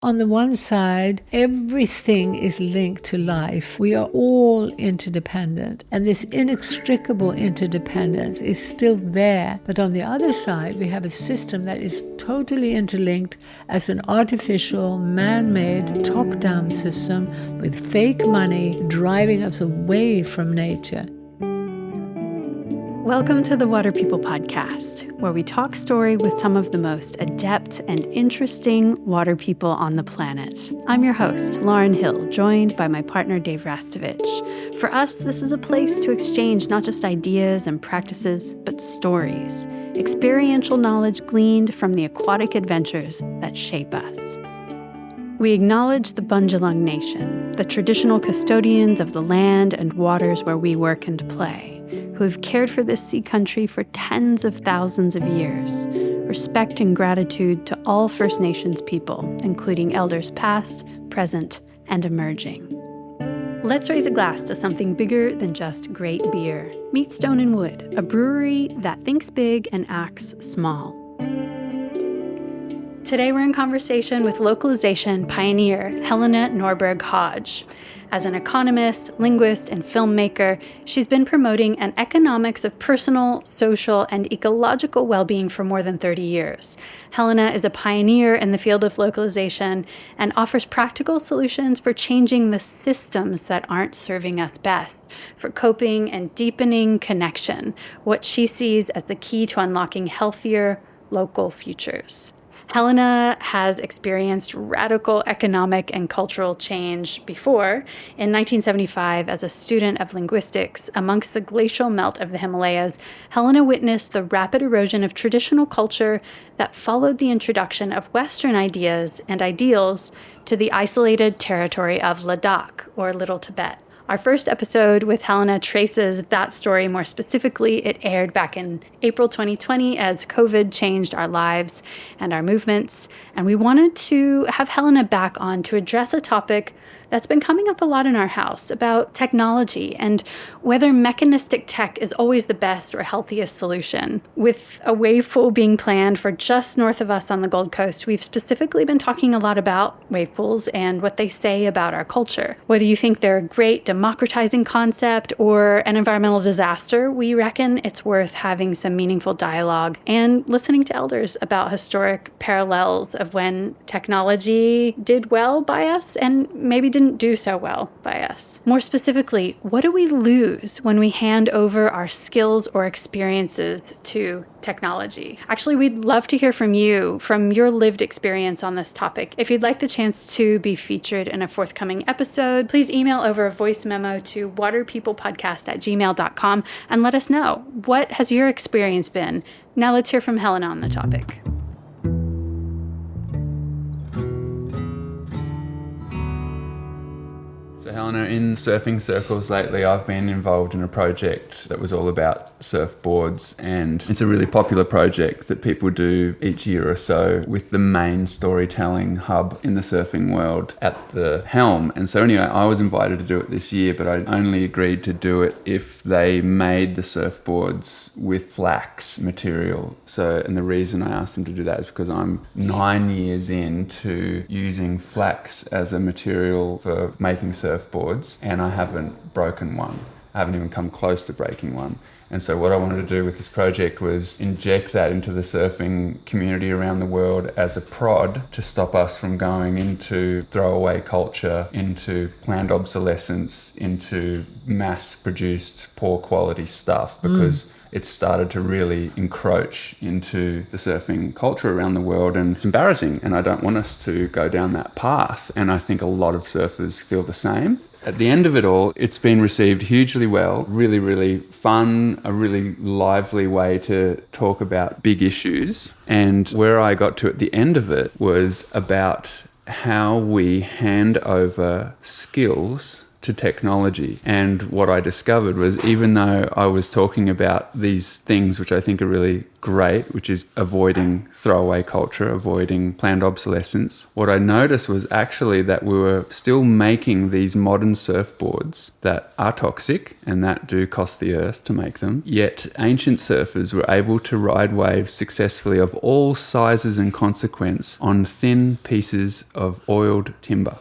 On the one side, everything is linked to life. We are all interdependent, and this inextricable interdependence is still there. But on the other side, we have a system that is totally interlinked as an artificial, man-made, top-down system with fake money driving us away from nature. Welcome to the Water People podcast, where we talk story with some of the most adept and interesting water people on the planet. I'm your host, Lauren Hill, joined by my partner, Dave Rastovich. For us, this is a place to exchange not just ideas and practices, but stories, experiential knowledge gleaned from the aquatic adventures that shape us. We acknowledge the Bundjalung Nation, the traditional custodians of the land and waters where we work and play, who have cared for this sea country for tens of thousands of years. Respect and gratitude to all First Nations people, including elders past, present, and emerging. Let's raise a glass to something bigger than just great beer. Meet Stone & Wood, a brewery that thinks big and acts small. Today we're in conversation with localization pioneer Helena Norberg-Hodge. As an economist, linguist, and filmmaker, she's been promoting an economics of personal, social, and ecological well-being for more than 30 years. Helena is a pioneer in the field of localization and offers practical solutions for changing the systems that aren't serving us best, for coping and deepening connection, what she sees as the key to unlocking healthier, local futures. Helena has experienced radical economic and cultural change before. In 1975, as a student of linguistics amongst the glacial melt of the Himalayas, Helena witnessed the rapid erosion of traditional culture that followed the introduction of Western ideas and ideals to the isolated territory of Ladakh, or Little Tibet. Our first episode with Helena traces that story more specifically. It aired back in April 2020 as COVID changed our lives and our movements. And we wanted to have Helena back on to address a topic that's been coming up a lot in our house about technology and whether mechanistic tech is always the best or healthiest solution. With a wave pool being planned for just north of us on the Gold Coast, we've specifically been talking a lot about wave pools and what they say about our culture. Whether you think they're a great democratizing concept or an environmental disaster, we reckon it's worth having some meaningful dialogue and listening to elders about historic parallels of when technology did well by us and maybe didn't do so well by us. More specifically, what do we lose when we hand over our skills or experiences to technology? Actually, we'd love to hear from you, from your lived experience on this topic. If you'd like the chance to be featured in a forthcoming episode, please email over a voice memo to waterpeoplepodcast@gmail.com and let us know. What has your experience been? Now let's hear from Helena on the topic. So Helena, in surfing circles lately, I've been involved in a project that was all about surfboards, and it's a really popular project that people do each year or so with the main storytelling hub in the surfing world at the helm. And so anyway, I was invited to do it this year, but I only agreed to do it if they made the surfboards with flax material. So, and the reason I asked them to do that is because I'm 9 years into using flax as a material for making surfboards, and I haven't broken one. I haven't even come close to breaking one. And so what I wanted to do with this project was inject that into the surfing community around the world as a prod to stop us from going into throwaway culture, into planned obsolescence, into mass-produced poor quality stuff, because it's started to really encroach into the surfing culture around the world, and it's embarrassing, and I don't want us to go down that path. And I think a lot of surfers feel the same. At the end of it all, it's been received hugely well, really, really fun, a really lively way to talk about big issues. And where I got to at the end of it was about how we hand over skills to technology. And what I discovered was, even though I was talking about these things which I think are really great, which is avoiding throwaway culture, avoiding planned obsolescence, what I noticed was actually that we were still making these modern surfboards that are toxic and that do cost the earth to make them. Yet ancient surfers were able to ride waves successfully of all sizes and consequence on thin pieces of oiled timber.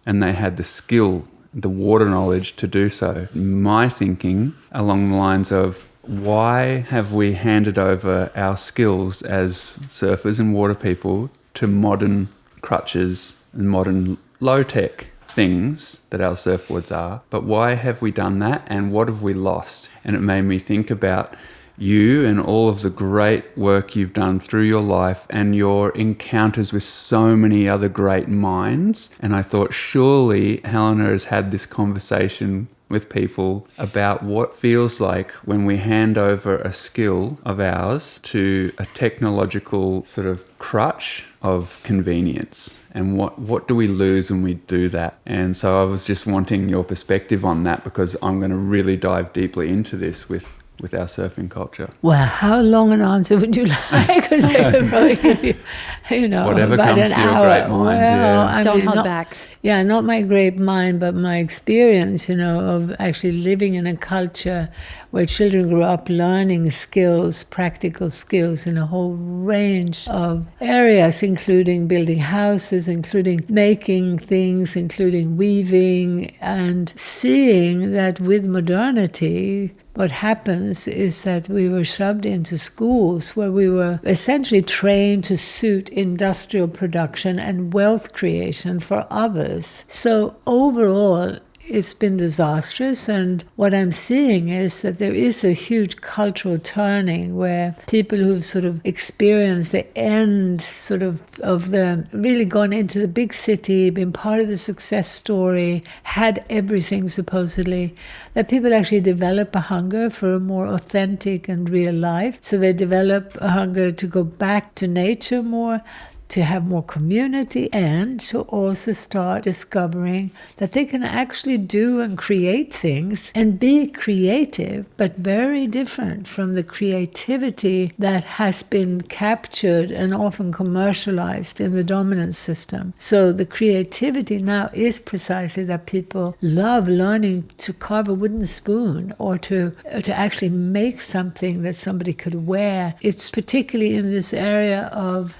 And they had the skill, the water knowledge to do so. My thinking along the lines of, why have we handed over our skills as surfers and water people to modern crutches and modern low-tech things that our surfboards are? But why have we done that, and what have we lost? And it made me think about you and all of the great work you've done through your life and your encounters with so many other great minds. And I thought, surely Helena has had this conversation with people about what feels like when we hand over a skill of ours to a technological sort of crutch of convenience, and what do we lose when we do that. And so I was just wanting your perspective on that, because I'm going to really dive deeply into this with our surfing culture. Well, how long an answer would you like? Because I could probably give you, whatever about comes an to your hour. great mind. Well, Don't hold back. Yeah, not my great mind, but my experience, of actually living in a culture where children grew up learning skills, practical skills in a whole range of areas, including building houses, including making things, including weaving, and seeing that with modernity, what happens is that we were shoved into schools where we were essentially trained to suit industrial production and wealth creation for others. So overall, it's been disastrous, and what I'm seeing is that there is a huge cultural turning where people who've sort of experienced the end sort of the really gone into the big city, been part of the success story, had everything supposedly, that people actually develop a hunger for a more authentic and real life. So they develop a hunger to go back to nature more, to have more community, and to also start discovering that they can actually do and create things and be creative, but very different from the creativity that has been captured and often commercialized in the dominant system. So the creativity now is precisely that people love learning to carve a wooden spoon or to actually make something that somebody could wear. It's particularly in this area of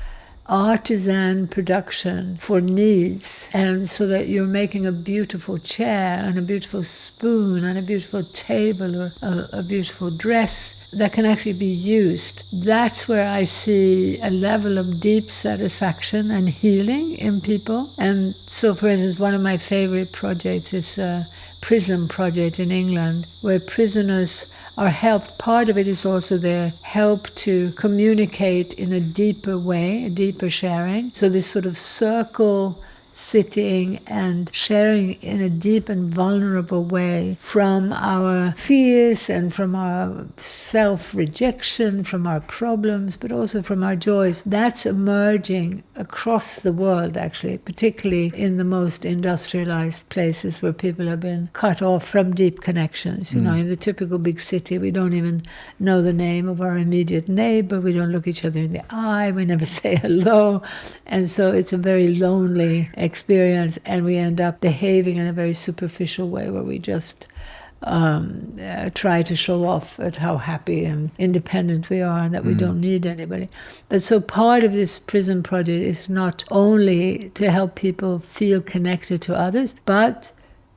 artisan production for needs, and so that you're making a beautiful chair and a beautiful spoon and a beautiful table or a beautiful dress that can actually be used. That's where I see a level of deep satisfaction and healing in people. And so, for instance, one of my favorite projects is a prison project in England, where prisoners are helped. Part of it is also their help to communicate in a deeper way, a deeper sharing. So this sort of circle sitting and sharing in a deep and vulnerable way from our fears and from our self-rejection, from our problems, but also from our joys. That's emerging across the world, actually, particularly in the most industrialized places where people have been cut off from deep connections. In the typical big city, we don't even know the name of our immediate neighbor. We don't look each other in the eye. We never say hello. And so it's a very lonely experience, and we end up behaving in a very superficial way where we just try to show off at how happy and independent we are and that we don't need anybody. But so part of this prison project is not only to help people feel connected to others, but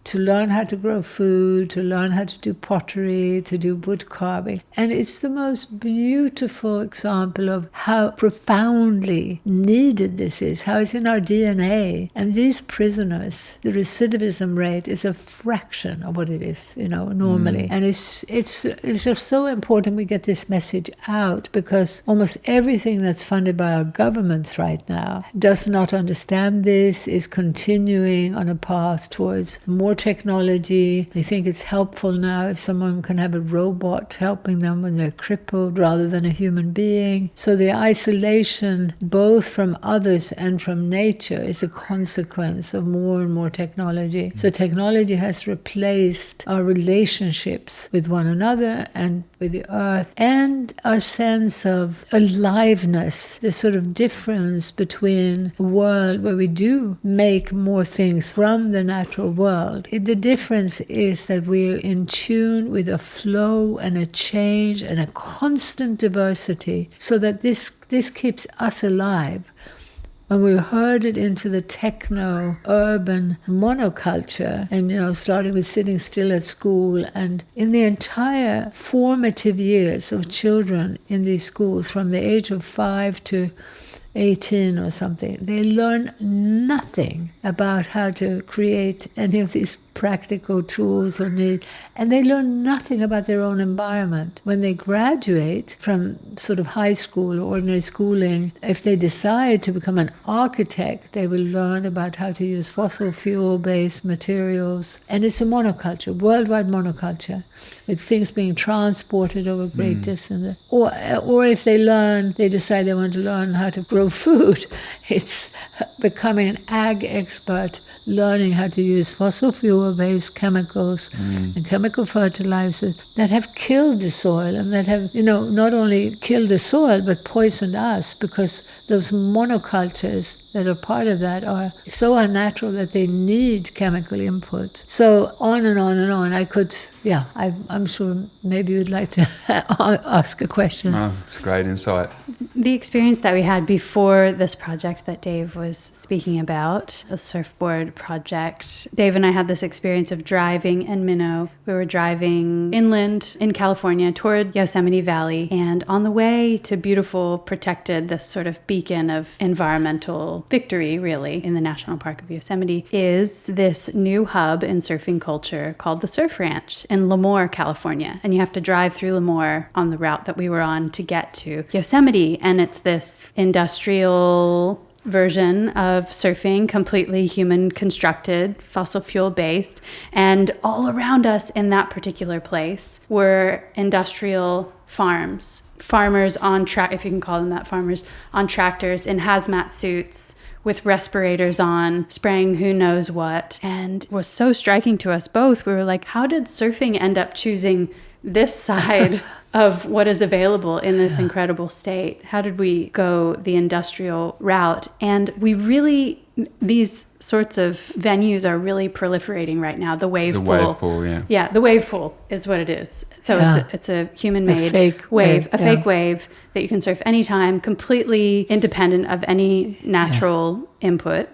to learn how to grow food, to learn how to do pottery, to do wood carving. And it's the most beautiful example of how profoundly needed this is, how it's in our DNA. And these prisoners, the recidivism rate is a fraction of what it is, normally. And it's just so important we get this message out, because almost everything that's funded by our governments right now does not understand this, is continuing on a path towards more more technology. They think it's helpful now if someone can have a robot helping them when they're crippled rather than a human being. So the isolation, both from others and from nature, is a consequence of more and more technology. So technology has replaced our relationships with one another and with the earth, and our sense of aliveness, the sort of difference between a world where we do make more things from the natural world. The difference is that we're in tune with a flow and a change and a constant diversity, so that this keeps us alive. When we herded into the techno-urban monoculture, and starting with sitting still at school, and in the entire formative years of children in these schools, from the age of 5 to 18 or something, they learn nothing about how to create any of these practical tools or need, and they learn nothing about their own environment. When they graduate from sort of high school or ordinary schooling, if they decide to become an architect, they will learn about how to use fossil fuel-based materials. And it's a monoculture, worldwide monoculture, with things being transported over great distances. Or if they decide they want to learn how to grow food, it's becoming an ag expert, learning how to use fossil fuel-based chemicals and chemical fertilizers that have killed the soil, and that have, not only killed the soil, but poisoned us, because those monocultures that are part of that are so unnatural that they need chemical input. So on and on and on. I'm sure maybe you'd like to ask a question. Oh, it's a great insight. The experience that we had before this project that Dave was speaking about, the surfboard project, Dave and I had this experience of driving in Minnow. We were driving inland in California toward Yosemite Valley, and on the way to beautiful, protected, this sort of beacon of environmental victory, really, in the National Park of Yosemite, is this new hub in surfing culture called the Surf Ranch in Lemoore, California. And you have to drive through Lemoore on the route that we were on to get to Yosemite. And it's this industrial version of surfing, completely human constructed, fossil fuel based. And all around us in that particular place were industrial farmers on track, if you can call them that, farmers on tractors in hazmat suits with respirators on, spraying who knows what. And it was so striking to us both. We were like, how did surfing end up choosing this side of what is available in this incredible state? How did we go the industrial route? And these sorts of venues are really proliferating right now. The wave pool. Wave pool, yeah. Yeah, the wave pool is what it is. So it's a human-made fake wave, a fake wave that you can surf anytime, completely independent of any natural input.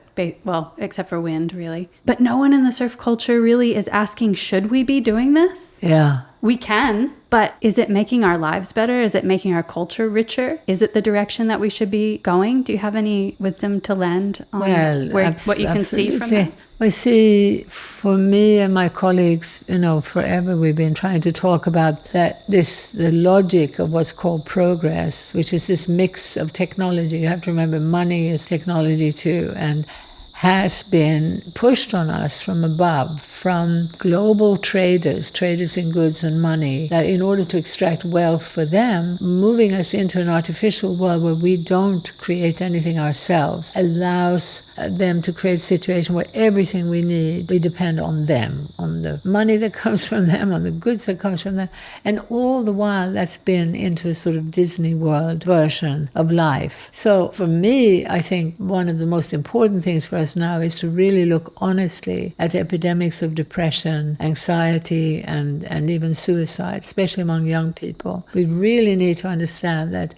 Well, except for wind, really. But no one in the surf culture really is asking, should we be doing this? Yeah. We can, but is it making our lives better? Is it making our culture richer? Is it the direction that we should be going? Do you have any wisdom to lend on what you can see from it? I see, for me and my colleagues, forever we've been trying to talk about the logic of what's called progress, which is this mix of technology. You have to remember, money is technology too, and has been pushed on us from above, from global traders in goods and money, that in order to extract wealth for them, moving us into an artificial world where we don't create anything ourselves allows them to create a situation where everything we need, we depend on them, on the money that comes from them, on the goods that comes from them. And all the while, that's been into a sort of Disney World version of life. So for me, I think one of the most important things for us now is to really look honestly at epidemics of depression, anxiety, and even suicide, especially among young people. We really need to understand that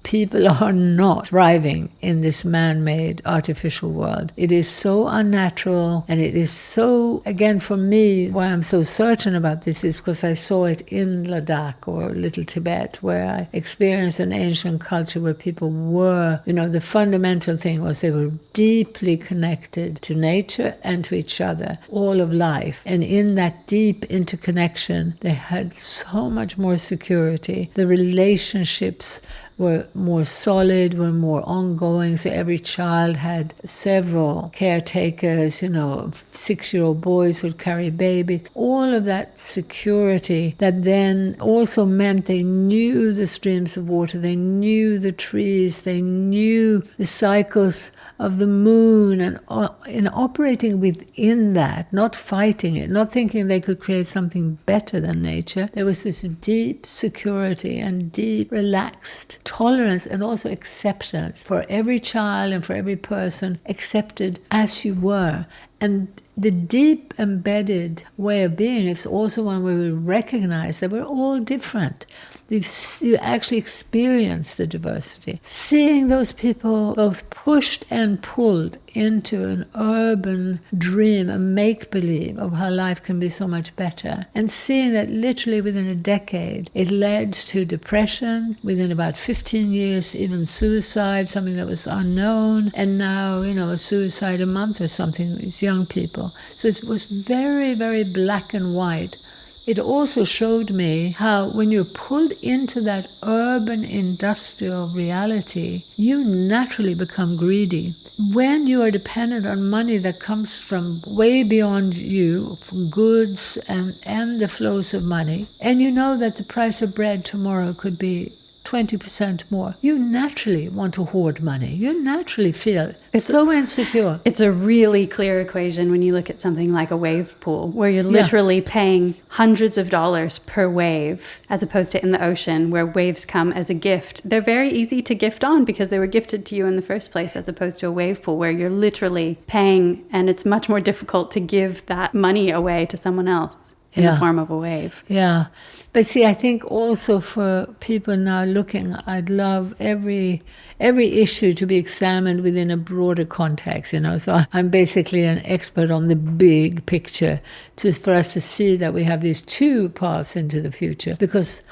people are not thriving in this man-made artificial world. It is so unnatural, and it is so, again, for me, why I'm so certain about this is because I saw it in Ladakh or Little Tibet, where I experienced an ancient culture where people were, the fundamental thing was they were deeply connected to nature and to each other, all of life. And in that deep interconnection, they had so much more security. The relationships were more solid, were more ongoing. So every child had several caretakers, 6-year-old boys would carry a baby. All of that security that then also meant they knew the streams of water, they knew the trees, they knew the cycles of the moon, and in operating within that, not fighting it, not thinking they could create something better than nature. There was this deep security and deep relaxed tolerance and also acceptance for every child and for every person, accepted as you were. And the deep embedded way of being is also one where we recognize that we're all different. You actually experience the diversity. Seeing those people both pushed and pulled into an urban dream, a make-believe of how life can be so much better, and seeing that literally within a decade it led to depression, within about 15 years even suicide, something that was unknown, and now a suicide a month or something with young people. So it was very, very black and white. It also showed me how when you're pulled into that urban industrial reality, you naturally become greedy. When you are dependent on money that comes from way beyond you, from goods and the flows of money, and you know that the price of bread tomorrow could be 20% more, you naturally want to hoard money. You naturally feel so insecure. It's a really clear equation when you look at something like a wave pool, where you're literally paying hundreds of dollars per wave, as opposed to in the ocean, where waves come as a gift. They're very easy to gift on because they were gifted to you in the first place, as opposed to a wave pool where you're literally paying, and it's much more difficult to give that money away to someone else in the form of a wave. Yeah. But see, I think also for people now looking, I'd love every issue to be examined within a broader context, So I'm basically an expert on the big picture, just for us to see that we have these two paths into the future. Because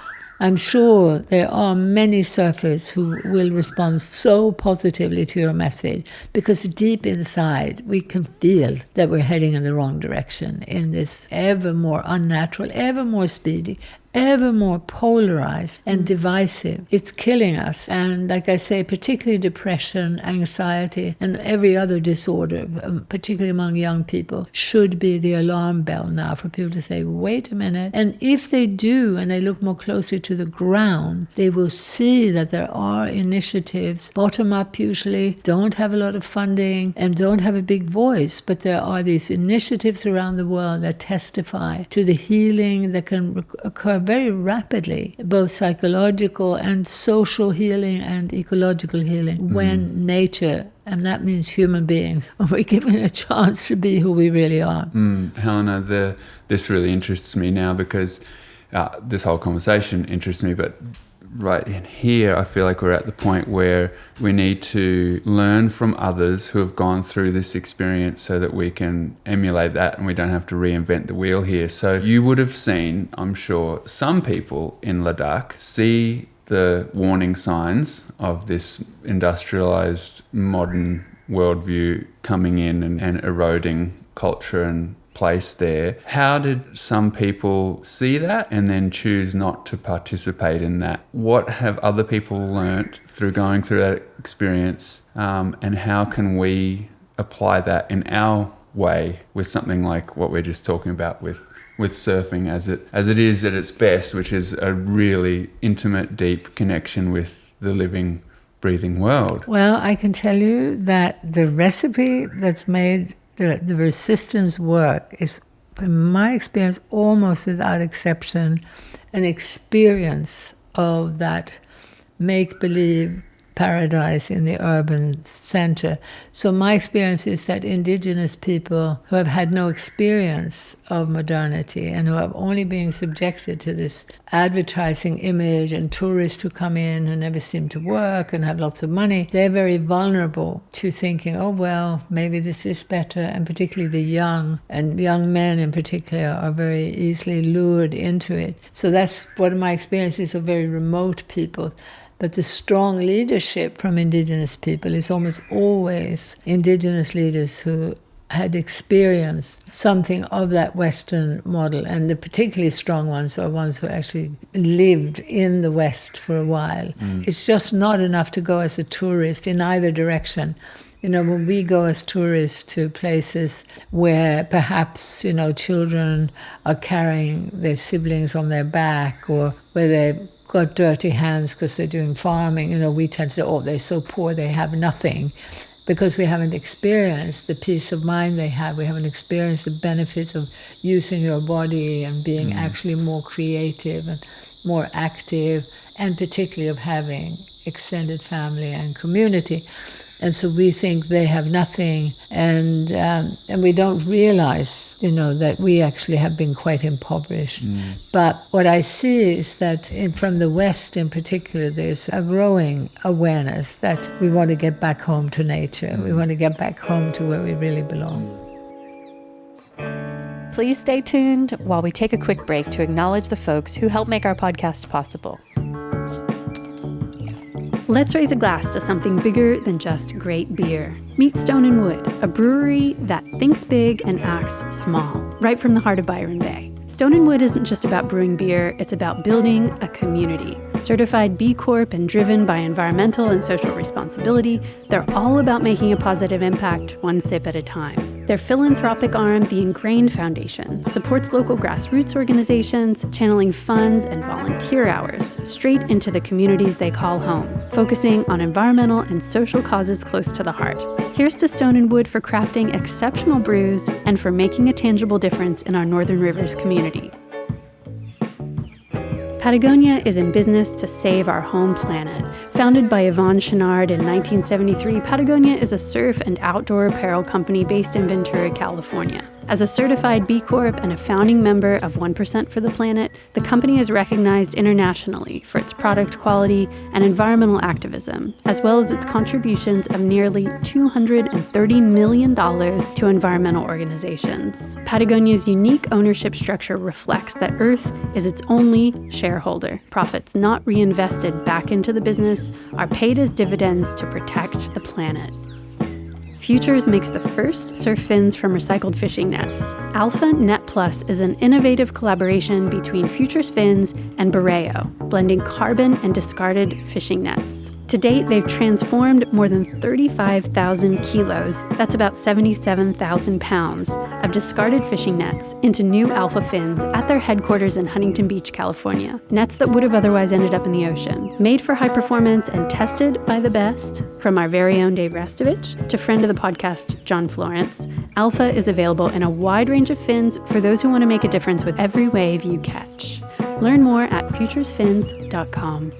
I'm sure there are many surfers who will respond so positively to your message, because deep inside we can feel that we're heading in the wrong direction in this ever more unnatural, ever more speedy, ever more polarized and divisive. It's killing us. And like I say, particularly depression, anxiety, and every other disorder, particularly among young people, should be the alarm bell now for people to say, wait a minute. And if they do, and they look more closely to the ground, they will see that there are initiatives, bottom up usually, don't have a lot of funding and don't have a big voice, but there are these initiatives around the world that testify to the healing that can occur very rapidly, both psychological and social healing and ecological healing, when nature, and that means human beings, we're given a chance to be who we really are. Helena, this really interests me now, because this whole conversation interests me, but right in here, I feel like we're at the point where we need to learn from others who have gone through this experience so that we can emulate that and we don't have to reinvent the wheel here. So you would have seen, I'm sure, some people in Ladakh see the warning signs of this industrialized modern worldview coming in and eroding culture and place there. How did some people see that and then choose not to participate in that? What have other people learnt through going through that experience, and how can we apply that in our way with something like what we're just talking about with surfing as it is at its best, which is a really intimate, deep connection with the living, breathing world? Well, I can tell you that the recipe that's made the resistance work is, in my experience, almost without exception, an experience of that make-believe paradise in the urban center. So my experience is that indigenous people who have had no experience of modernity and who have only been subjected to this advertising image and tourists who come in and never seem to work and have lots of money, they're very vulnerable to thinking, oh, well, maybe this is better. And particularly the young, and young men in particular, are very easily lured into it. So that's what my experience is of very remote people. But the strong leadership from indigenous people is almost always indigenous leaders who had experienced something of that Western model, and the particularly strong ones are ones who actually lived in the West for a while. It's just not enough to go as a tourist in either direction. You know, when we go as tourists to places where perhaps, you know, children are carrying their siblings on their back, or where they've got dirty hands because they're doing farming, you know, we tend to say, oh, they're so poor, they have nothing. Because we haven't experienced the peace of mind they have. We haven't experienced the benefits of using your body and being actually more creative and more active, and particularly of having extended family and community. And so we think they have nothing, and we don't realize, you know, that we actually have been quite impoverished. But what I see is that from the West in particular, there's a growing awareness that we want to get back home to nature. We want to get back home to where we really belong. Please stay tuned while we take a quick break to acknowledge the folks who help make our podcast possible. Let's raise a glass to something bigger than just great beer. Meet Stone and Wood, a brewery that thinks big and acts small, right from the heart of Byron Bay. Stone and Wood isn't just about brewing beer, it's about building a community. Certified B Corp and driven by environmental and social responsibility, they're all about making a positive impact one sip at a time. Their philanthropic arm, the Ingrained Foundation, supports local grassroots organizations, channeling funds and volunteer hours straight into the communities they call home, focusing on environmental and social causes close to the heart. Here's to Stone and Wood for crafting exceptional brews and for making a tangible difference in our Northern Rivers community. Patagonia is in business to save our home planet. Founded by Yvonne Chenard in 1973, Patagonia is a surf and outdoor apparel company based in Ventura, California. As a certified B Corp and a founding member of 1% for the Planet, the company is recognized internationally for its product quality and environmental activism, as well as its contributions of nearly $230 million to environmental organizations. Patagonia's unique ownership structure reflects that Earth is its only shareholder. Profits not reinvested back into the business are paid as dividends to protect the planet. Futures makes the first surf fins from recycled fishing nets. Alpha Net Plus is an innovative collaboration between Futures Fins and Borreo, blending carbon and discarded fishing nets. To date, they've transformed more than 35,000 kilos, that's about 77,000 pounds, of discarded fishing nets into new alpha fins at their headquarters in Huntington Beach, California. Nets that would have otherwise ended up in the ocean. Made for high performance and tested by the best, from our very own Dave Rastovich to friend of the podcast, John Florence, Alpha is available in a wide range of fins for those who want to make a difference with every wave you catch. Learn more at futuresfins.com.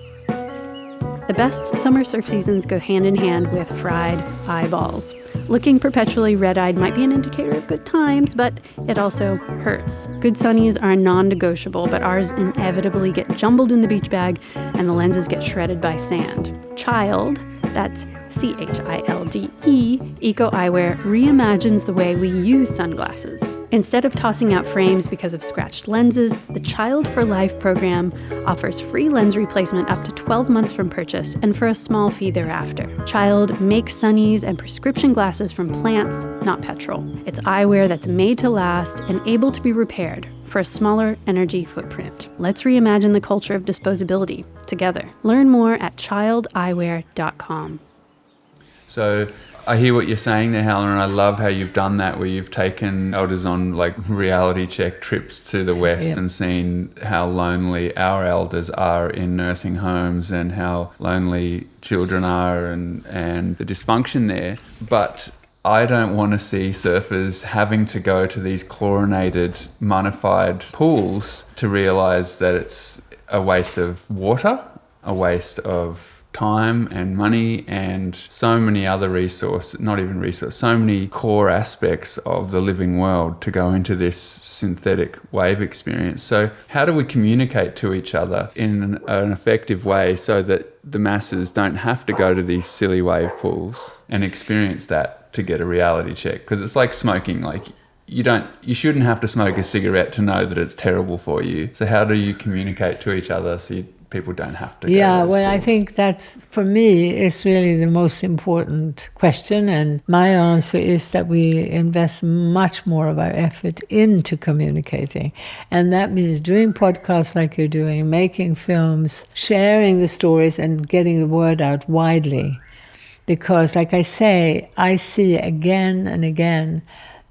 The best summer surf seasons go hand in hand with fried eyeballs. Looking perpetually red-eyed might be an indicator of good times, but it also hurts. Good sunnies are non-negotiable, but ours inevitably get jumbled in the beach bag and the lenses get shredded by sand. Child, that's CHILDE, Eco Eyewear reimagines the way we use sunglasses. Instead of tossing out frames because of scratched lenses, the Child for Life program offers free lens replacement up to 12 months from purchase and for a small fee thereafter. Child makes sunnies and prescription glasses from plants, not petrol. It's eyewear that's made to last and able to be repaired for a smaller energy footprint. Let's reimagine the culture of disposability together. Learn more at childeyewear.com. So I hear what you're saying there, Helen, and I love how you've done that, where you've taken elders on like reality check trips to the West and seen how lonely our elders are in nursing homes and how lonely children are and the dysfunction there. But I don't want to see surfers having to go to these chlorinated, modified pools to realise that it's a waste of water, a waste of time and money and so many other so many core aspects of the living world to go into this synthetic wave experience. So how do we communicate to each other in an effective way so that the masses don't have to go to these silly wave pools and experience that to get a reality check? Because it's like smoking, like you shouldn't have to smoke a cigarette to know that it's terrible for you. So how do you communicate to each other so you people don't have to go Yeah, those well, I calls? think that's, for me, it's really the most important question. And my answer is that we invest much more of our effort into communicating. And that means doing podcasts like you're doing, making films, sharing the stories, and getting the word out widely. Because, like I say, I see again and again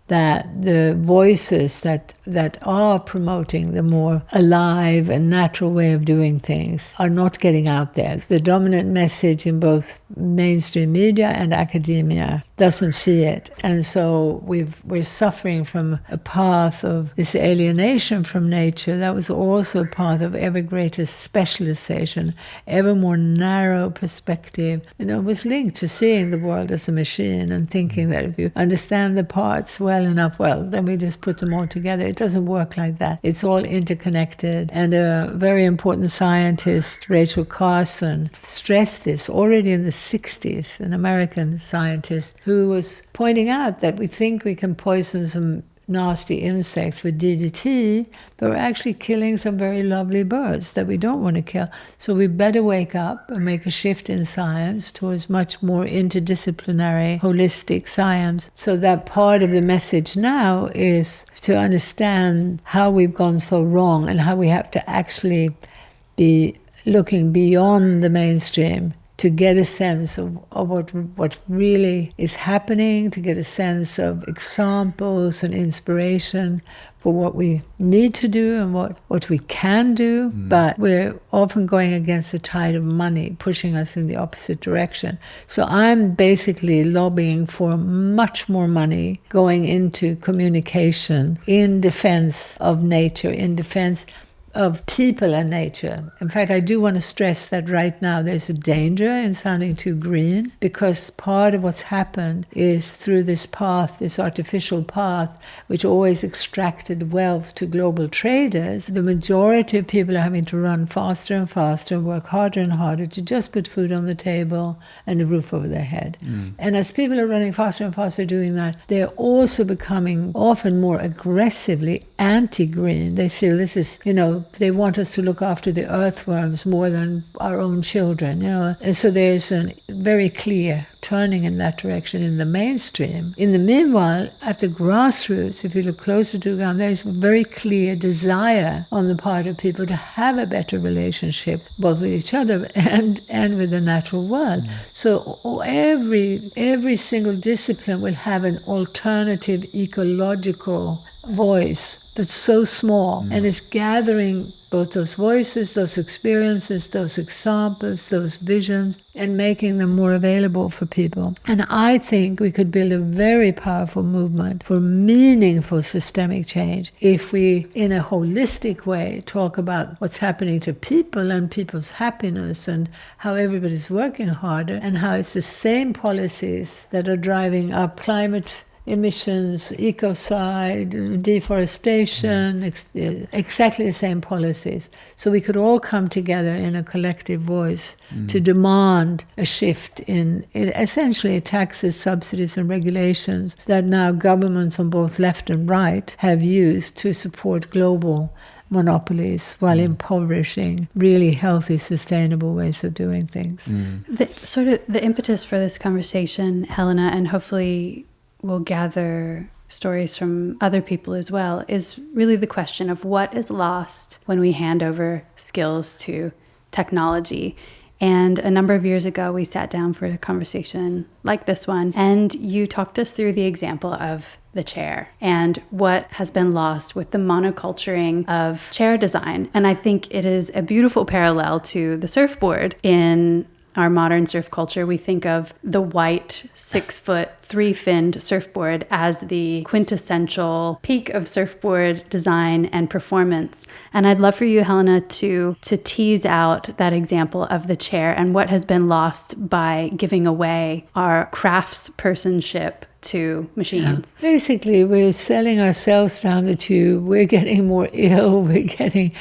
that the voices that are promoting the more alive and natural way of doing things are not getting out there. The dominant message in both mainstream media and academia doesn't see it. And so we're suffering from a path of this alienation from nature that was also a path of ever greater specialization, ever more narrow perspective. It was linked to seeing the world as a machine and thinking that if you understand the parts well enough, well, then we just put them all together. It doesn't work like that. It's all interconnected. And a very important scientist, Rachel Carson, stressed this already in the 60s, an American scientist who was pointing out that we think we can poison some nasty insects with DDT, but we're actually killing some very lovely birds that we don't want to kill. So we better wake up and make a shift in science towards much more interdisciplinary, holistic science. So that part of the message now is to understand how we've gone so wrong and how we have to actually be looking beyond the mainstream to get a sense of what really is happening, to get a sense of examples and inspiration for what we need to do and what we can do. But we're often going against the tide of money, pushing us in the opposite direction. So I'm basically lobbying for much more money going into communication in defense of nature, in defense of people and nature. In fact, I do want to stress that right now there's a danger in sounding too green, because part of what's happened is through this path, this artificial path, which always extracted wealth to global traders, the majority of people are having to run faster and faster, work harder and harder to just put food on the table and a roof over their head. And as people are running faster and faster doing that, they're also becoming often more aggressively anti-green. They feel this is, they want us to look after the earthworms more than our own children, And so there's a very clear turning in that direction in the mainstream. In the meanwhile, at the grassroots, if you look closer to the ground, there's a very clear desire on the part of people to have a better relationship, both with each other and with the natural world. So every single discipline will have an alternative ecological voice that's so small, and it's gathering both those voices, those experiences, those examples, those visions, and making them more available for people. And I think we could build a very powerful movement for meaningful systemic change if we, in a holistic way, talk about what's happening to people and people's happiness and how everybody's working harder and how it's the same policies that are driving up climate emissions, ecocide, deforestation, exactly the same policies. So we could all come together in a collective voice to demand a shift in essentially taxes, subsidies, and regulations that now governments on both left and right have used to support global monopolies while impoverishing really healthy, sustainable ways of doing things. The impetus for this conversation, Helena, and hopefully we'll gather stories from other people as well, is really the question of what is lost when we hand over skills to technology. And a number of years ago, we sat down for a conversation like this one, and you talked us through the example of the chair and what has been lost with the monoculturing of chair design. And I think it is a beautiful parallel to the surfboard. In our modern surf culture, we think of the white 6-foot 3-finned surfboard as the quintessential peak of surfboard design and performance. And I'd love for you, Helena, to tease out that example of the chair and what has been lost by giving away our craftspersonship to machines. Yeah. Basically, we're selling ourselves down the tube. We're getting more ill. We're getting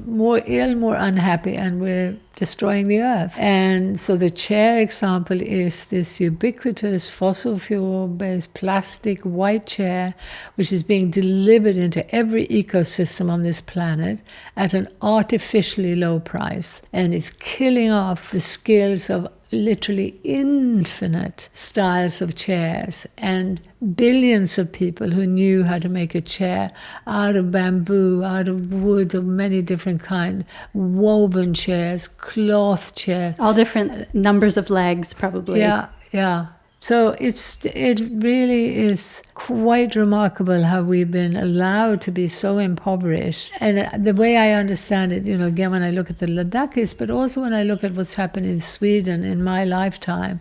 more unhappy, and we're destroying the earth. And so the chair example is this ubiquitous fossil fuel-based plastic white chair, which is being delivered into every ecosystem on this planet at an artificially low price. And it's killing off the skills of literally infinite styles of chairs and billions of people who knew how to make a chair out of bamboo, out of wood of many different kinds, woven chairs, cloth chairs. All different numbers of legs, probably. Yeah. So it really is quite remarkable how we've been allowed to be so impoverished. And the way I understand it, again, when I look at the Ladakhis, but also when I look at what's happened in Sweden in my lifetime,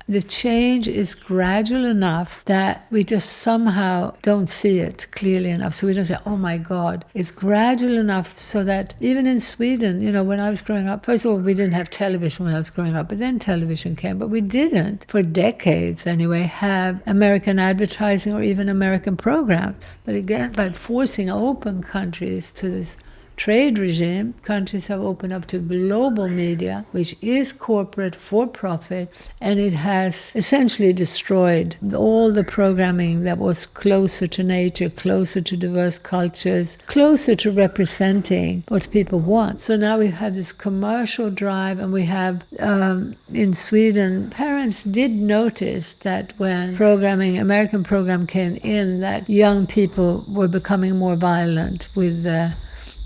the change is gradual enough that we just somehow don't see it clearly enough. So we don't say, oh my God. It's gradual enough so that even in Sweden, when I was growing up, first of all, we didn't have television when I was growing up, but then television came. But we didn't, for decades anyway, have American advertising or even American programs. But again, by forcing open countries to this trade regime, countries have opened up to global media, which is corporate for profit, and it has essentially destroyed all the programming that was closer to nature, closer to diverse cultures, closer to representing what people want. So now we have this commercial drive, and we have, in Sweden, parents did notice that when American program came in, that young people were becoming more violent with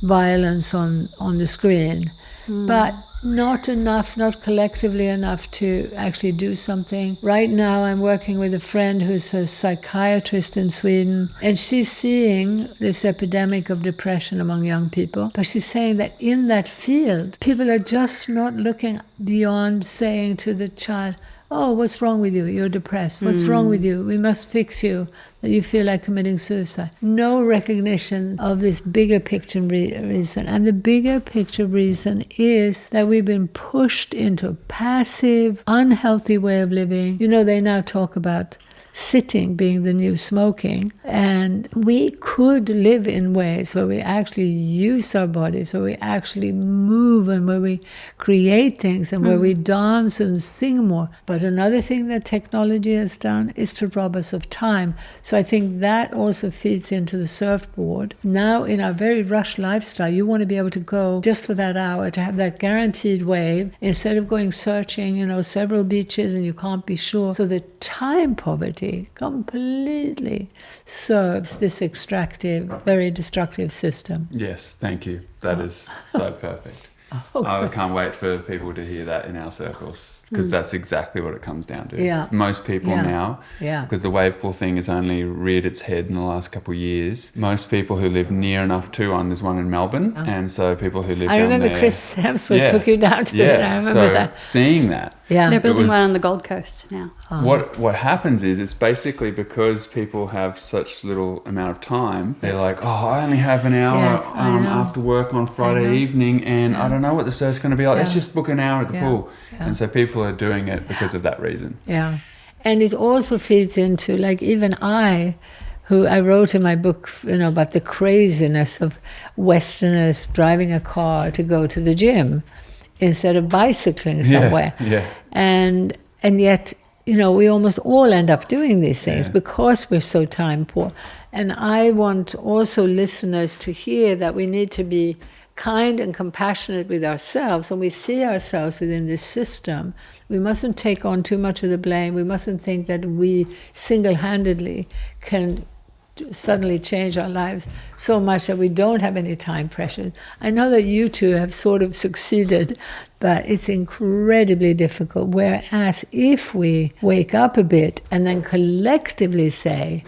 violence on the screen, but not enough, not collectively enough to actually do something. Right now I'm working with a friend who's a psychiatrist in Sweden, and she's seeing this epidemic of depression among young people, but she's saying that in that field, people are just not looking beyond saying to the child, oh, what's wrong with you? You're depressed. What's wrong with you? We must fix you. That you feel like committing suicide. No recognition of this bigger picture reason. And the bigger picture reason is that we've been pushed into a passive, unhealthy way of living. They now talk about sitting being the new smoking. And we could live in ways where we actually use our bodies, where we actually move, and where we create things, and where we dance and sing more. But another thing that technology has done is to rob us of time. So I think that also feeds into the surfboard. Now in our very rushed lifestyle, you want to be able to go just for that hour, to have that guaranteed wave, instead of going searching, several beaches and you can't be sure. So the time poverty completely serves this extractive, very destructive system. Yes, thank you. That is so perfect. I can't wait for people to hear that in our circles, because that's exactly what it comes down to. Yeah. Most people now, because the wave pool thing has only reared its head in the last couple of years, most people who live near enough to one, there's one in Melbourne, and so people who live down there... I remember Chris Hemsworth took you down to it. I remember that. Seeing that. Yeah. They're building one on the Gold Coast now. What happens is, it's basically because people have such little amount of time, they're like, I only have an hour after work on Friday evening, and I don't know what the surf's going to be like. Let's just book an hour at the pool. And so people are doing it because of that reason. Yeah. And it also feeds into, like, even I wrote in my book, about the craziness of Westerners driving a car to go to the gym instead of bicycling somewhere. Yeah. And yet, we almost all end up doing these things because we're so time poor. And I want also listeners to hear that we need to be kind and compassionate with ourselves. When we see ourselves within this system, we mustn't take on too much of the blame. We mustn't think that we single-handedly can suddenly change our lives so much that we don't have any time pressure. I know that you two have sort of succeeded, but it's incredibly difficult. Whereas if we wake up a bit and then collectively say,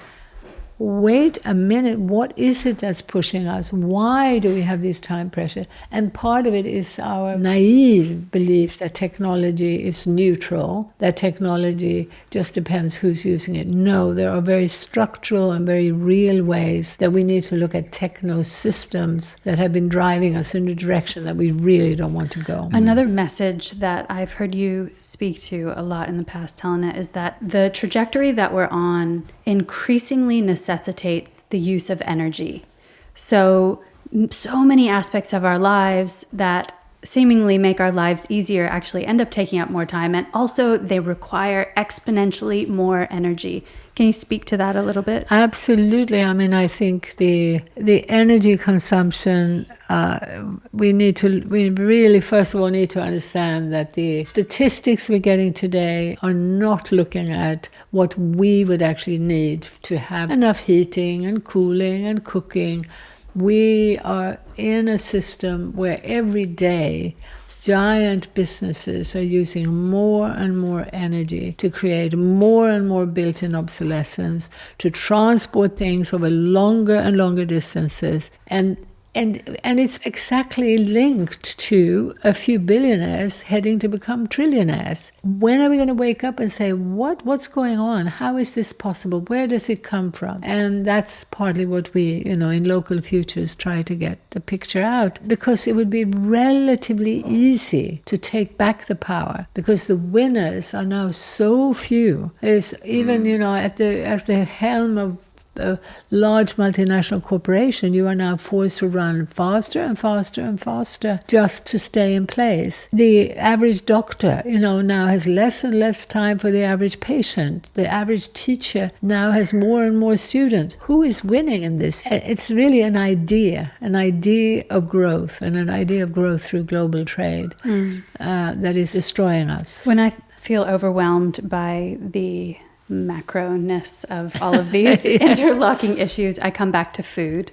wait a minute, what is it that's pushing us? Why do we have this time pressure? And part of it is our naive belief that technology is neutral, that technology just depends who's using it. No, there are very structural and very real ways that we need to look at techno systems that have been driving us in a direction that we really don't want to go. Another message that I've heard you speak to a lot in the past, Helena, is that the trajectory that we're on increasingly necessitates the use of energy. So many aspects of our lives that seemingly make our lives easier actually end up taking up more time, and also they require exponentially more energy. Can you speak to that a little bit? Absolutely. I mean, I think the energy consumption, we really first of all need to understand that the statistics we're getting today are not looking at what we would actually need to have enough heating and cooling and cooking. We are in a system where every day giant businesses are using more and more energy to create more and more built-in obsolescence, to transport things over longer and longer distances. And it's exactly linked to a few billionaires heading to become trillionaires. When are we going to wake up and say, what's going on? How is this possible? Where does it come from? And that's partly what we, in Local Futures try to get the picture out, because it would be relatively easy to take back the power, because the winners are now so few. There's even, at the helm of a large multinational corporation, you are now forced to run faster and faster and faster just to stay in place. The average doctor, now has less and less time for the average patient. The average teacher now has more and more students. Who is winning in this? It's really an idea of growth, and an idea of growth through global trade that is destroying us. When I feel overwhelmed by the macroness of all of these Yes. interlocking issues, I come back to food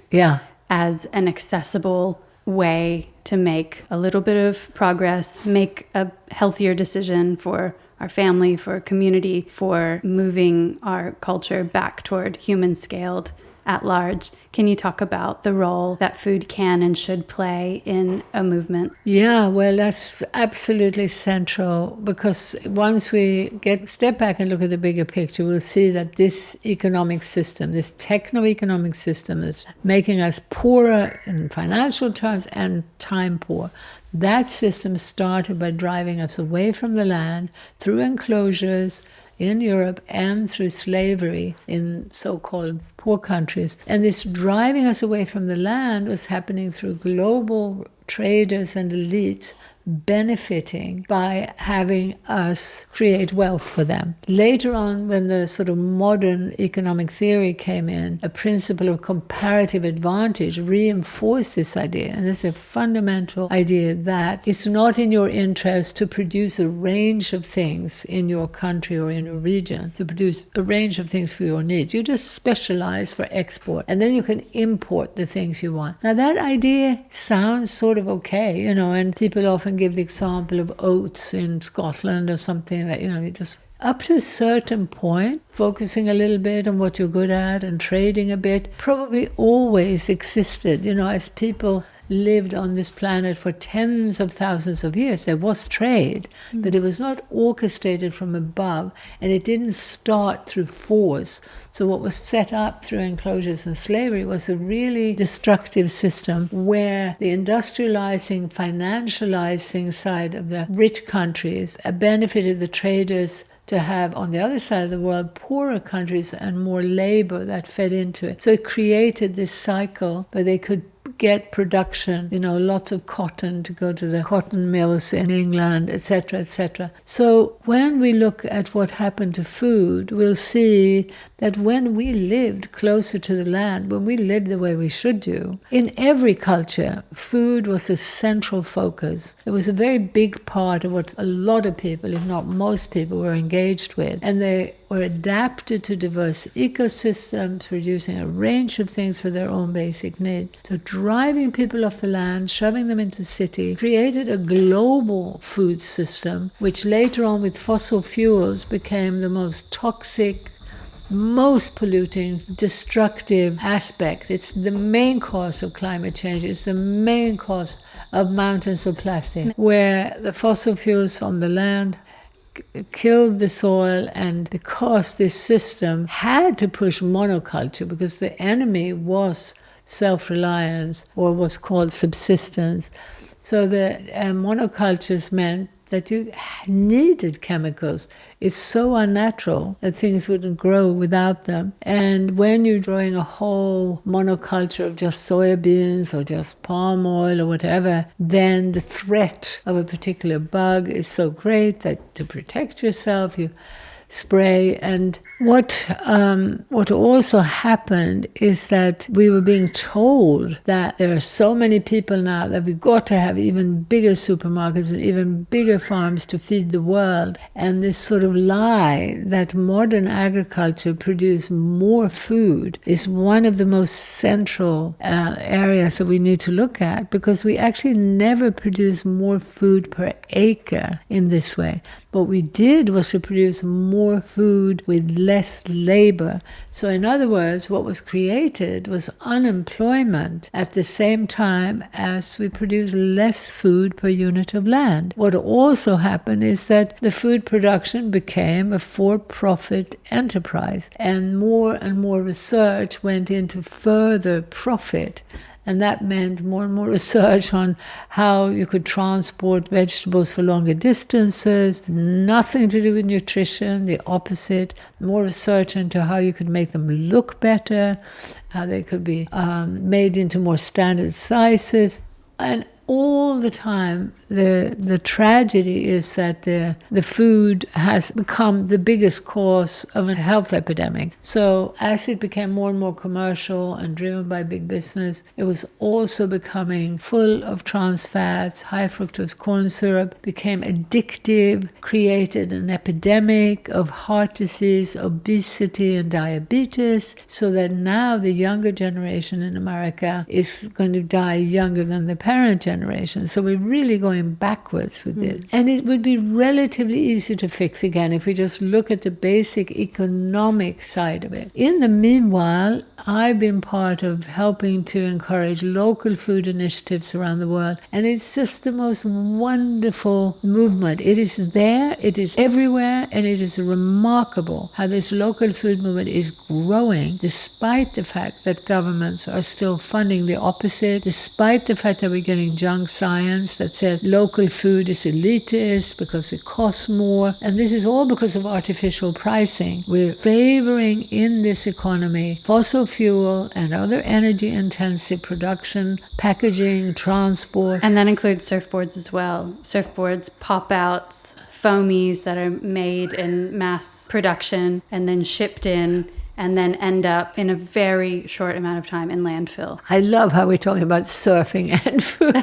as an accessible way to make a little bit of progress, make a healthier decision for our family, for community, for moving our culture back toward human scaled at large. Can you talk about the role that food can and should play in a movement? Yeah, well, that's absolutely central, because once we step back and look at the bigger picture, we'll see that this economic system, this techno-economic system, is making us poorer in financial terms and time poor. That system started by driving us away from the land through enclosures in Europe and through slavery in so-called poor countries. And this driving us away from the land was happening through global traders and elites benefiting by having us create wealth for them. Later on, when the sort of modern economic theory came in, a principle of comparative advantage reinforced this idea. And this is a fundamental idea that it's not in your interest to produce a range of things in your country or in your region, to produce a range of things for your needs. You just specialize for export, and then you can import the things you want. Now, that idea sounds sort of okay, and people often give the example of oats in Scotland or something that, just up to a certain point, focusing a little bit on what you're good at and trading a bit, probably always existed, as people lived on this planet for tens of thousands of years. There was trade, but it was not orchestrated from above, and it didn't start through force. So what was set up through enclosures and slavery was a really destructive system where the industrializing, financializing side of the rich countries benefited the traders to have, on the other side of the world, poorer countries and more labor that fed into it. So it created this cycle where they could get production, lots of cotton to go to the cotton mills in England, etc., etc. So when we look at what happened to food, we'll see that when we lived closer to the land, when we lived the way we should do, in every culture, food was a central focus. It was a very big part of what a lot of people, if not most people, were engaged with. And they were adapted to diverse ecosystems, producing a range of things for their own basic needs. So driving people off the land, shoving them into the city, created a global food system, which later on with fossil fuels became the most toxic, most polluting, destructive aspect. It's the main cause of climate change. It's the main cause of mountains of plastic, where the fossil fuels on the land killed the soil, and because this system had to push monoculture, because the enemy was self-reliance, or what's called subsistence. So the monocultures meant that you needed chemicals. It's so unnatural that things wouldn't grow without them. And when you're growing a whole monoculture of just soybeans or just palm oil or whatever, then the threat of a particular bug is so great that to protect yourself, you spray. And what also happened is that we were being told that there are so many people now that we've got to have even bigger supermarkets and even bigger farms to feed the world. And this sort of lie that modern agriculture produces more food is one of the most central areas that we need to look at, because we actually never produce more food per acre in this way. What we did was to produce more food with less labor. So in other words, what was created was unemployment at the same time as we produced less food per unit of land. What also happened is that the food production became a for-profit enterprise, and more research went into further profit. And that meant more and more research on how you could transport vegetables for longer distances, nothing to do with nutrition, the opposite. More research into how you could make them look better, how they could be made into more standard sizes. And all the time, the tragedy is that the food has become the biggest cause of a health epidemic. So as it became more and more commercial and driven by big business, it was also becoming full of trans fats, high fructose corn syrup, became addictive, created an epidemic of heart disease, obesity, and diabetes, so that now the younger generation in America is going to die younger than the parent generation. So we're really going backwards with it. And it would be relatively easy to fix again if we just look at the basic economic side of it. In the meanwhile, I've been part of helping to encourage local food initiatives around the world, and it's just the most wonderful movement. It is there, it is everywhere, and it is remarkable how this local food movement is growing despite the fact that governments are still funding the opposite, despite the fact that we're getting junk science that says local food is elitist because it costs more. And this is all because of artificial pricing. We're favoring in this economy fossil fuel and other energy-intensive production, packaging, transport. And that includes surfboards as well. Surfboards, pop-outs, foamies that are made in mass production and then shipped in, and then end up in a very short amount of time in landfill. I love how we're talking about surfing and food.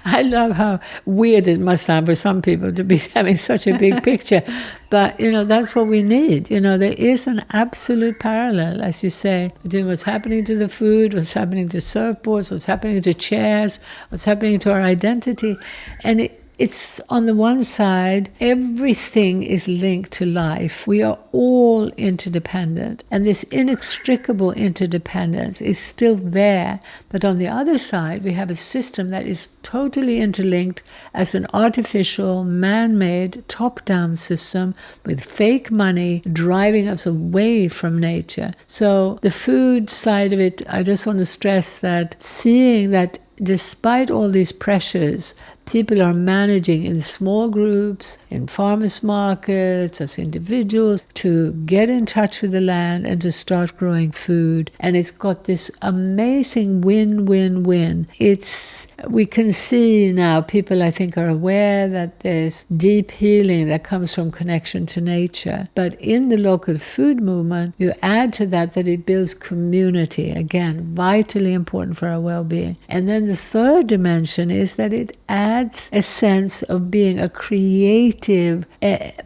I love how weird it must sound for some people to be having such a big picture. But, that's what we need. There is an absolute parallel, as you say, between what's happening to the food, what's happening to surfboards, what's happening to chairs, what's happening to our identity. And it's on the one side, everything is linked to life. We are all interdependent, and this inextricable interdependence is still there. But on the other side, we have a system that is totally interlinked as an artificial, man-made, top-down system with fake money driving us away from nature. So the food side of it, I just want to stress that seeing that despite all these pressures, people are managing in small groups, in farmers markets, as individuals, to get in touch with the land and to start growing food. And it's got this amazing win-win-win. We can see now, people I think are aware that there's deep healing that comes from connection to nature. But in the local food movement, you add to that it builds community. Again, vitally important for our well-being. And then the third dimension is that it adds a sense of being a creative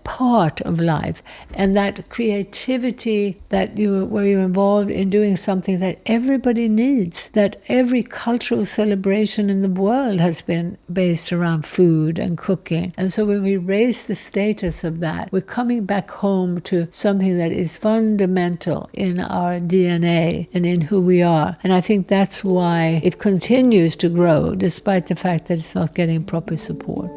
part of life, and that creativity where you're involved in doing something that everybody needs, that every cultural celebration in the world has been based around food and cooking. And so when we raise the status of that, we're coming back home to something that is fundamental in our DNA and in who we are. And I think that's why it continues to grow despite the fact that it's not getting proper support.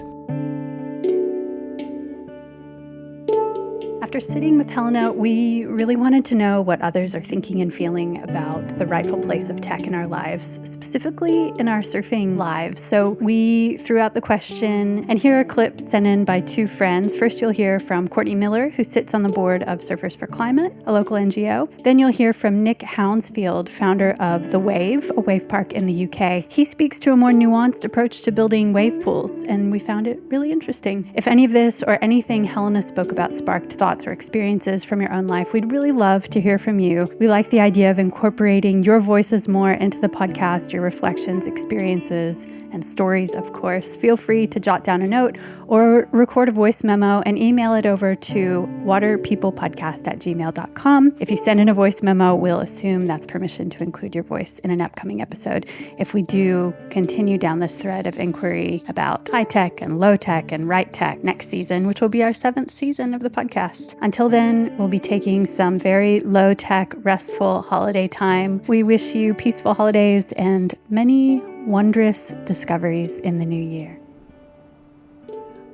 After sitting with Helena, we really wanted to know what others are thinking and feeling about the rightful place of tech in our lives, specifically in our surfing lives. So we threw out the question, and here are clips sent in by two friends. First, you'll hear from Courtney Miller, who sits on the board of Surfers for Climate, a local NGO. Then you'll hear from Nick Hounsfield, founder of The Wave, a wave park in the UK. He speaks to a more nuanced approach to building wave pools, and we found it really interesting. If any of this or anything Helena spoke about sparked thoughts or experiences from your own life, we'd really love to hear from you. We like the idea of incorporating your voices more into the podcast, your reflections, experiences, and stories, of course. Feel free to jot down a note or record a voice memo and email it over to waterpeoplepodcast@gmail.com. If you send in a voice memo, we'll assume that's permission to include your voice in an upcoming episode. If we do continue down this thread of inquiry about high tech and low tech and right tech next season, which will be our 7th season of the podcast. Until then, we'll be taking some very low tech, restful holiday time. We wish you peaceful holidays and many wondrous discoveries in the new year.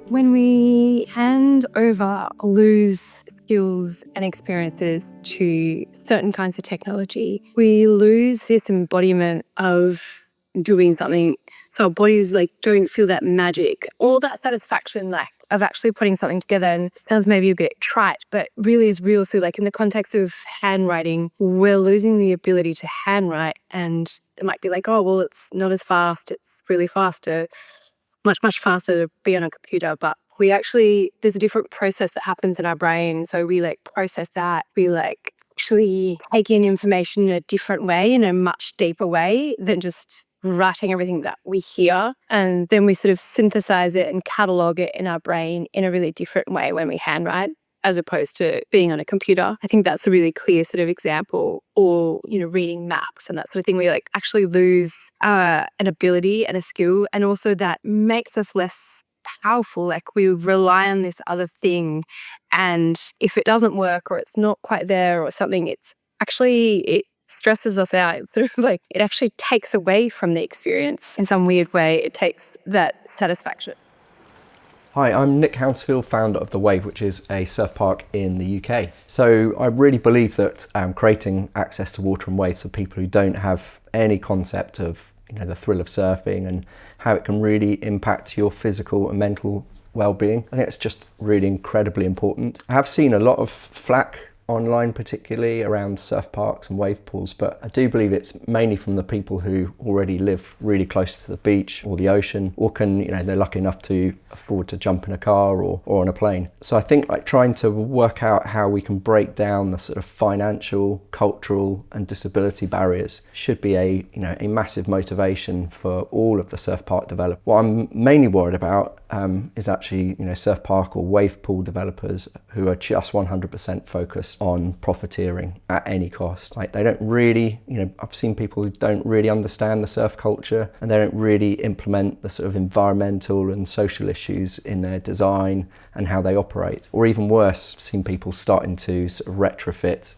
When we hand over or lose skills and experiences to certain kinds of technology, we lose this embodiment of doing something. So our bodies don't feel that magic, all that satisfaction of actually putting something together. And it sounds maybe a bit trite, but really is real. So in the context of handwriting, we're losing the ability to handwrite, and it might be oh, well, it's not as fast. It's really faster, much, much faster to be on a computer. But there's a different process that happens in our brain. So we process that. We actually take in information in a different way, in a much deeper way than just writing everything that we hear. And then we sort of synthesize it and catalog it in our brain in a really different way when we handwrite, as opposed to being on a computer. I think that's a really clear sort of example. Or, reading maps and that sort of thing. We actually lose an ability and a skill, and also that makes us less powerful. We rely on this other thing, and if it doesn't work or it's not quite there or something, it stresses us out. It's sort of it actually takes away from the experience in some weird way. It takes that satisfaction. Hi, I'm Nick Hounsfield, founder of The Wave, which is a surf park in the UK. So I really believe that creating access to water and waves for people who don't have any concept of the thrill of surfing and how it can really impact your physical and mental well-being, I think it's just really incredibly important. I have seen a lot of flack online, particularly around surf parks and wave pools, but I do believe it's mainly from the people who already live really close to the beach or the ocean, or can, they're lucky enough to afford to jump in a car or on a plane. So I think trying to work out how we can break down the sort of financial, cultural and disability barriers should be a massive motivation for all of the surf park developers. What I'm mainly worried about is actually surf park or wave pool developers who are just 100% focused on profiteering at any cost. They don't really, I've seen people who don't really understand the surf culture, and they don't really implement the sort of environmental and social issues in their design and how they operate. Or even worse, I've seen people starting to sort of retrofit,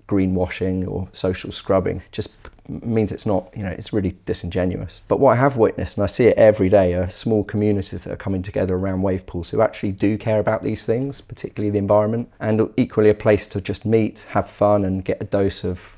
greenwashing or social scrubbing. Just means it's not, it's really disingenuous. But what I have witnessed, and I see it every day, are small communities that are coming together around wave pools who actually do care about these things, particularly the environment, and equally a place to just meet, have fun and get a dose of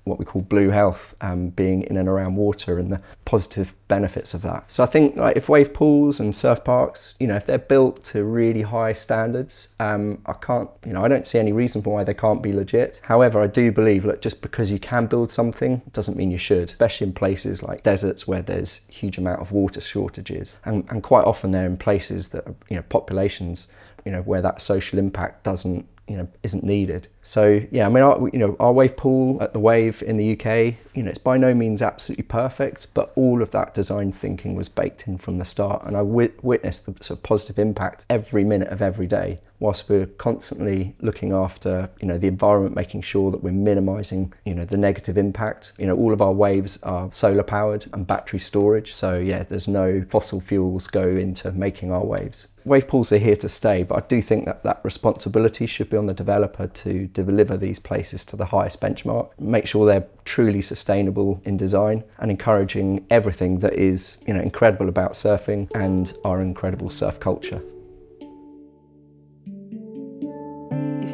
what we call blue health, being in and around water and the positive benefits of that. So I think if wave pools and surf parks, if they're built to really high standards, I don't see any reason why they can't be legit. However, I do believe that just because you can build something doesn't mean you should, especially in places like deserts where there's a huge amount of water shortages, and quite often they're in places that populations, where that social impact isn't needed. So yeah, our wave pool at the Wave in the UK, it's by no means absolutely perfect, but all of that design thinking was baked in from the start, and I witnessed the sort of positive impact every minute of every day, whilst we're constantly looking after the environment, making sure that we're minimising the negative impact. All of our waves are solar powered and battery storage, so yeah, there's no fossil fuels go into making our waves. Wave pools are here to stay, but I do think that responsibility should be on the developer to deliver these places to the highest benchmark, make sure they're truly sustainable in design, and encouraging everything that is incredible about surfing and our incredible surf culture.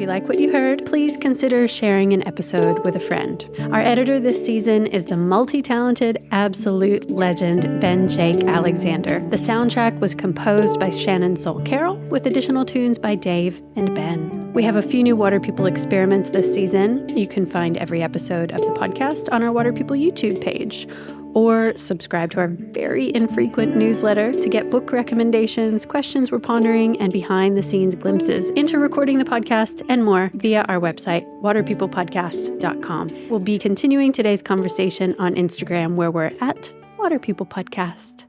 If you like what you heard, please consider sharing an episode with a friend. Our editor this season is the multi-talented, absolute legend, Ben Jake Alexander. The soundtrack was composed by Shannon Soul Carroll, with additional tunes by Dave and Ben. We have a few new Water People experiments this season. You can find every episode of the podcast on our Water People YouTube page, or subscribe to our very infrequent newsletter to get book recommendations, questions we're pondering, and behind-the-scenes glimpses into recording the podcast and more via our website, waterpeoplepodcast.com. We'll be continuing today's conversation on Instagram, where we're at Water People Podcast.